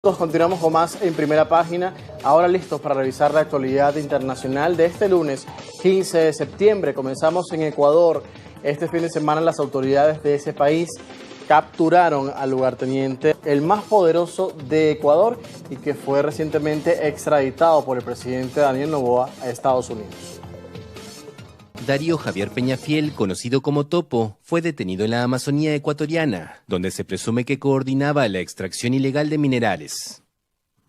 Continuamos con más en Primera Página, ahora listos para revisar la actualidad internacional de este lunes 15 de septiembre. Comenzamos en Ecuador. Este fin de semana las autoridades de ese país capturaron al lugarteniente, el más poderoso de Ecuador y que fue recientemente extraditado por el presidente Daniel Noboa a Estados Unidos. Darío Javier Peñafiel, conocido como Topo, fue detenido en la Amazonía ecuatoriana, donde se presume que coordinaba la extracción ilegal de minerales.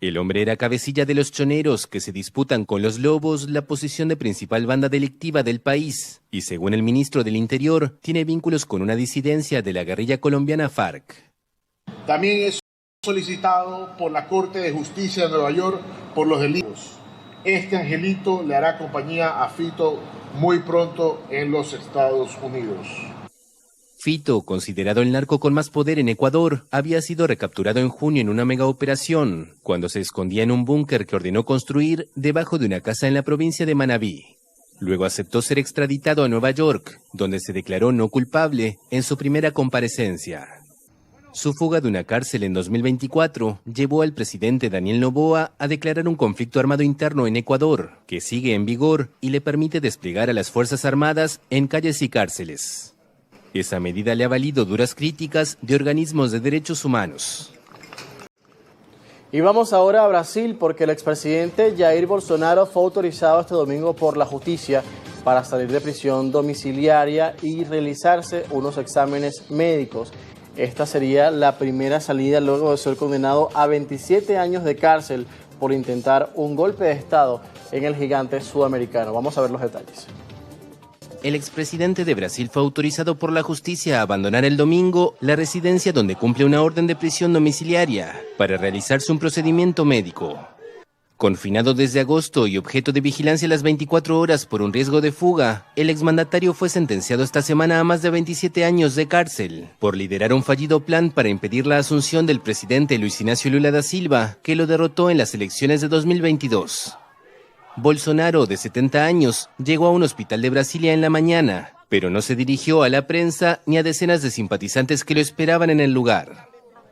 El hombre era cabecilla de los choneros que se disputan con los lobos la posición de principal banda delictiva del país y, según el ministro del Interior, tiene vínculos con una disidencia de la guerrilla colombiana FARC. También es solicitado por la Corte de Justicia de Nueva York por los delitos. Este angelito le hará compañía a Fito muy pronto en los Estados Unidos. Fito, considerado el narco con más poder en Ecuador, había sido recapturado en junio en una megaoperación, cuando se escondía en un búnker que ordenó construir debajo de una casa en la provincia de Manabí. Luego aceptó ser extraditado a Nueva York, donde se declaró no culpable en su primera comparecencia. Su fuga de una cárcel en 2024 llevó al presidente Daniel Noboa a declarar un conflicto armado interno en Ecuador, que sigue en vigor y le permite desplegar a las Fuerzas Armadas en calles y cárceles. Esa medida le ha valido duras críticas de organismos de derechos humanos. Y vamos ahora a Brasil porque el expresidente Jair Bolsonaro fue autorizado este domingo por la justicia para salir de prisión domiciliaria y realizarse unos exámenes médicos. Esta sería la primera salida luego de ser condenado a 27 años de cárcel por intentar un golpe de Estado en el gigante sudamericano. Vamos a ver los detalles. El expresidente de Brasil fue autorizado por la justicia a abandonar el domingo la residencia donde cumple una orden de prisión domiciliaria para realizarse un procedimiento médico. Confinado desde agosto y objeto de vigilancia las 24 horas por un riesgo de fuga, el exmandatario fue sentenciado esta semana a más de 27 años de cárcel por liderar un fallido plan para impedir la asunción del presidente Luis Inácio Lula da Silva, que lo derrotó en las elecciones de 2022. Bolsonaro, de 70 años, llegó a un hospital de Brasilia en la mañana, pero no se dirigió a la prensa ni a decenas de simpatizantes que lo esperaban en el lugar.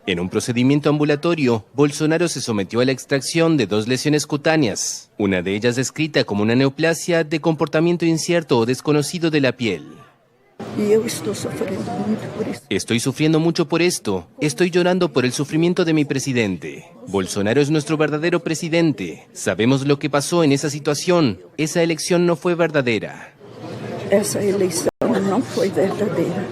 En un procedimiento ambulatorio, Bolsonaro se sometió a la extracción de 2 lesiones cutáneas, una de ellas descrita como una neoplasia de comportamiento incierto o desconocido de la piel. Estoy sufriendo mucho por esto. Estoy llorando por el sufrimiento de mi presidente. Bolsonaro es nuestro verdadero presidente. Sabemos lo que pasó en esa situación. Esa elección no fue verdadera. Esa elección no fue verdadera.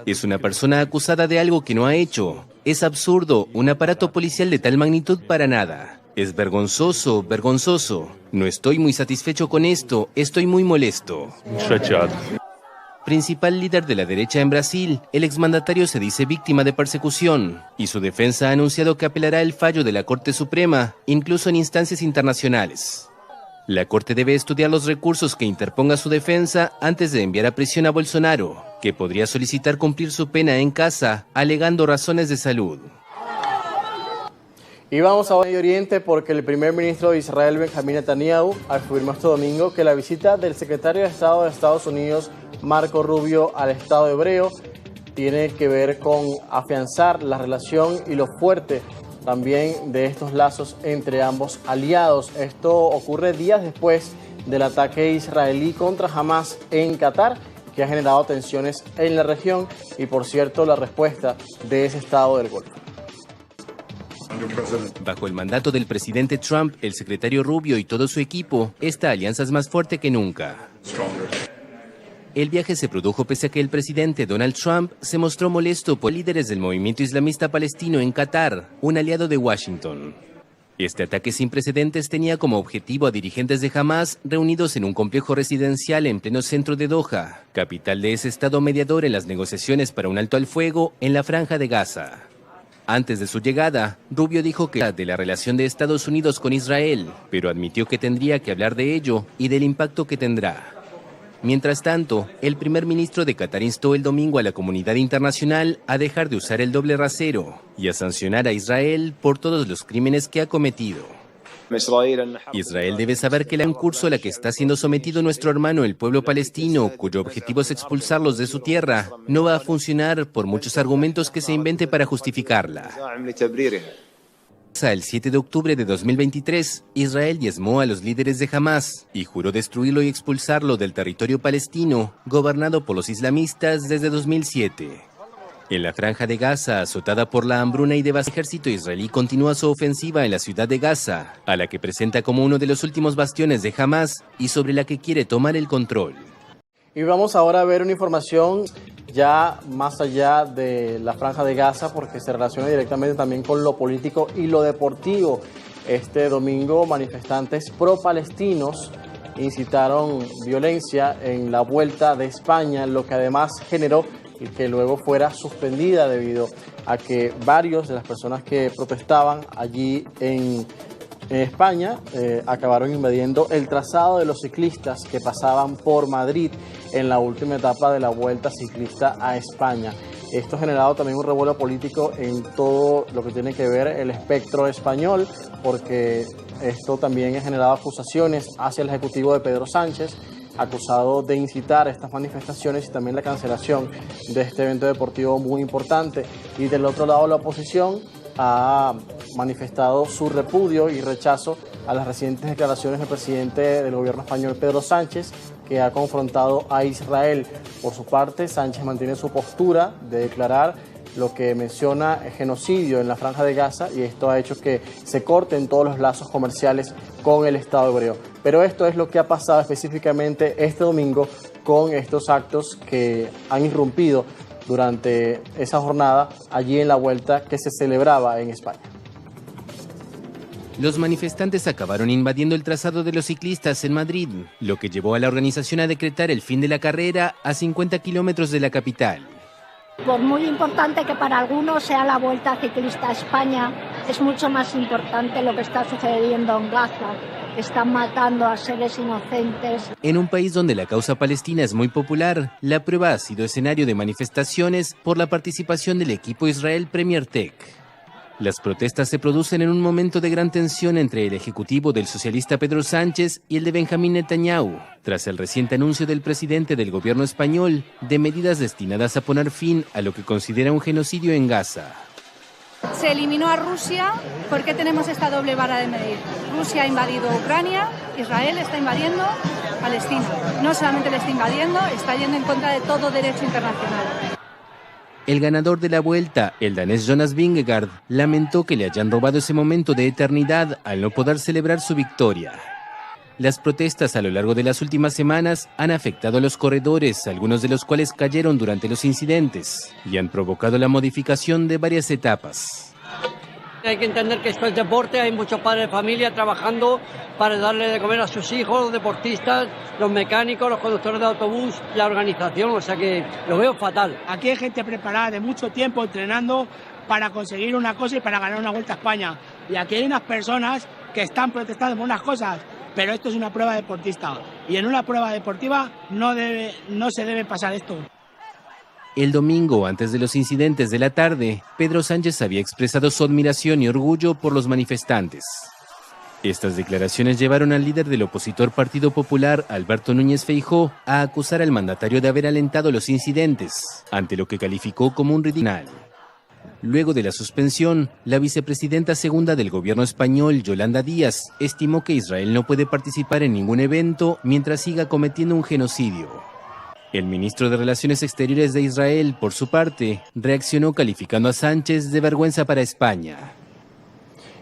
Es una persona acusada de algo que no ha hecho. Es absurdo, un aparato policial de tal magnitud para nada. Es vergonzoso, vergonzoso. No estoy muy satisfecho con esto, estoy muy molesto. Principal líder de la derecha en Brasil, el exmandatario se dice víctima de persecución y su defensa ha anunciado que apelará el fallo de la Corte Suprema, incluso en instancias internacionales. La Corte debe estudiar los recursos que interponga su defensa antes de enviar a prisión a Bolsonaro, que podría solicitar cumplir su pena en casa, alegando razones de salud. Y vamos a Medio Oriente porque el primer ministro de Israel, Benjamín Netanyahu, afirmó este domingo que la visita del secretario de Estado de Estados Unidos, Marco Rubio, al Estado hebreo tiene que ver con afianzar la relación y lo fuerte también de estos lazos entre ambos aliados. Esto ocurre días después del ataque israelí contra Hamas en Qatar, que ha generado tensiones en la región y, por cierto, la respuesta de ese estado del Golfo. Bajo el mandato del presidente Trump, el secretario Rubio y todo su equipo, esta alianza es más fuerte que nunca. El viaje se produjo pese a que el presidente Donald Trump se mostró molesto por líderes del movimiento islamista palestino en Qatar, un aliado de Washington. Este ataque sin precedentes tenía como objetivo a dirigentes de Hamas reunidos en un complejo residencial en pleno centro de Doha, capital de ese estado mediador en las negociaciones para un alto al fuego en la Franja de Gaza. Antes de su llegada, Rubio dijo que de la relación de Estados Unidos con Israel, pero admitió que tendría que hablar de ello y del impacto que tendrá. Mientras tanto, el primer ministro de Qatar instó el domingo a la comunidad internacional a dejar de usar el doble rasero y a sancionar a Israel por todos los crímenes que ha cometido. Israel debe saber que la en curso a la que está siendo sometido nuestro hermano el pueblo palestino, cuyo objetivo es expulsarlos de su tierra, no va a funcionar por muchos argumentos que se invente para justificarla. El 7 de octubre de 2023, Israel diezmó a los líderes de Hamás y juró destruirlo y expulsarlo del territorio palestino, gobernado por los islamistas desde 2007. En la Franja de Gaza, azotada por la hambruna y devastación, el ejército israelí continúa su ofensiva en la ciudad de Gaza, a la que presenta como uno de los últimos bastiones de Hamás y sobre la que quiere tomar el control. Y vamos ahora a ver una información ya más allá de la Franja de Gaza, porque se relaciona directamente también con lo político y lo deportivo. Este domingo, manifestantes pro-palestinos incitaron violencia en la Vuelta de España, lo que además generó y que luego fuera suspendida debido a que varios de las personas que protestaban allí en España acabaron invadiendo el trazado de los ciclistas que pasaban por Madrid en la última etapa de la Vuelta Ciclista a España. Esto ha generado también un revuelo político en todo lo que tiene que ver el espectro español, porque esto también ha generado acusaciones hacia el ejecutivo de Pedro Sánchez, acusado de incitar estas manifestaciones y también la cancelación de este evento deportivo muy importante. Y del otro lado, la oposición ha manifestado su repudio y rechazo a las recientes declaraciones del presidente del gobierno español, Pedro Sánchez, que ha confrontado a Israel. Por su parte, Sánchez mantiene su postura de declarar lo que menciona genocidio en la Franja de Gaza, y esto ha hecho que se corten todos los lazos comerciales con el Estado hebreo. Pero esto es lo que ha pasado específicamente este domingo con estos actos que han irrumpido durante esa jornada allí en la Vuelta que se celebraba en España. Los manifestantes acabaron invadiendo el trazado de los ciclistas en Madrid, lo que llevó a la organización a decretar el fin de la carrera a 50 kilómetros de la capital. Por muy importante que para algunos sea la Vuelta Ciclista a España, es mucho más importante lo que está sucediendo en Gaza. Están matando a seres inocentes. En un país donde la causa palestina es muy popular, la prueba ha sido escenario de manifestaciones por la participación del equipo Israel Premier Tech. Las protestas se producen en un momento de gran tensión entre el ejecutivo del socialista Pedro Sánchez y el de Benjamín Netanyahu, tras el reciente anuncio del presidente del gobierno español de medidas destinadas a poner fin a lo que considera un genocidio en Gaza. Se eliminó a Rusia. ¿Por qué tenemos esta doble vara de medir? Rusia ha invadido Ucrania, Israel está invadiendo Palestina. No solamente le está invadiendo, está yendo en contra de todo derecho internacional. El ganador de la Vuelta, el danés Jonas Vingegaard, lamentó que le hayan robado ese momento de eternidad al no poder celebrar su victoria. Las protestas a lo largo de las últimas semanas han afectado a los corredores, algunos de los cuales cayeron durante los incidentes, y han provocado la modificación de varias etapas. Hay que entender que esto es deporte, hay muchos padres de familia trabajando para darle de comer a sus hijos, los deportistas, los mecánicos, los conductores de autobús, la organización, o sea que lo veo fatal. Aquí hay gente preparada de mucho tiempo entrenando para conseguir una cosa y para ganar una Vuelta a España. Y aquí hay unas personas que están protestando por unas cosas, pero esto es una prueba deportista. Y en una prueba deportiva no se debe pasar esto. El domingo, antes de los incidentes de la tarde, Pedro Sánchez había expresado su admiración y orgullo por los manifestantes. Estas declaraciones llevaron al líder del opositor Partido Popular, Alberto Núñez Feijóo, a acusar al mandatario de haber alentado los incidentes, ante lo que calificó como un ridículo. Luego de la suspensión, la vicepresidenta segunda del gobierno español, Yolanda Díaz, estimó que Israel no puede participar en ningún evento mientras siga cometiendo un genocidio. El ministro de Relaciones Exteriores de Israel, por su parte, reaccionó calificando a Sánchez de vergüenza para España.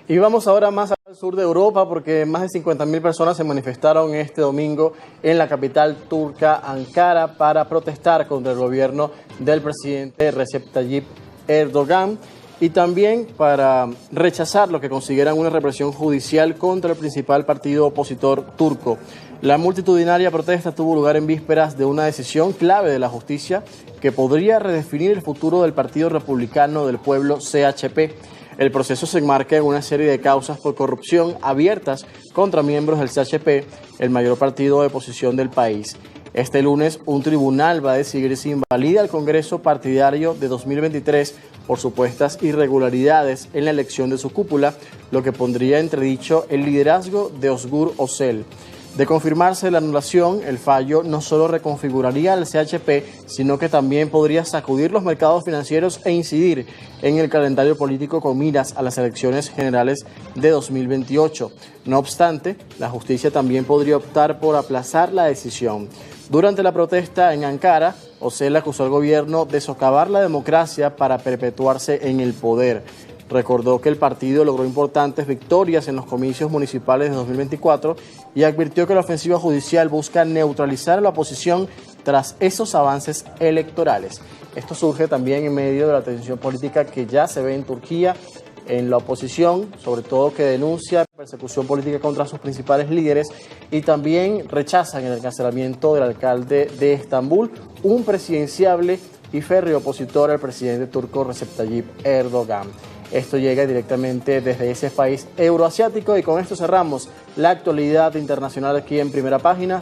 Y vamos ahora más al sur de Europa, porque más de 50.000 personas se manifestaron este domingo en la capital turca, Ankara, para protestar contra el gobierno del presidente Recep Tayyip Erdogan y también para rechazar lo que consideran una represión judicial contra el principal partido opositor turco. La multitudinaria protesta tuvo lugar en vísperas de una decisión clave de la justicia que podría redefinir el futuro del Partido Republicano del Pueblo, CHP. El proceso se enmarca en una serie de causas por corrupción abiertas contra miembros del CHP, el mayor partido de oposición del país. Este lunes, un tribunal va a decidir si invalida el Congreso partidario de 2023 por supuestas irregularidades en la elección de su cúpula, lo que pondría entredicho el liderazgo de Özgür Özel. De confirmarse la anulación, el fallo no solo reconfiguraría el CHP, sino que también podría sacudir los mercados financieros e incidir en el calendario político con miras a las elecciones generales de 2028. No obstante, la justicia también podría optar por aplazar la decisión. Durante la protesta en Ankara, Öcalan acusó al gobierno de socavar la democracia para perpetuarse en el poder. Recordó que el partido logró importantes victorias en los comicios municipales de 2024 y advirtió que la ofensiva judicial busca neutralizar a la oposición tras esos avances electorales. Esto surge también en medio de la tensión política que ya se ve en Turquía, en la oposición, sobre todo que denuncia persecución política contra sus principales líderes y también rechazan el encarcelamiento del alcalde de Estambul, un presidenciable y férreo opositor al presidente turco Recep Tayyip Erdogan. Esto llega directamente desde ese país euroasiático y con esto cerramos la actualidad internacional aquí en Primera Página.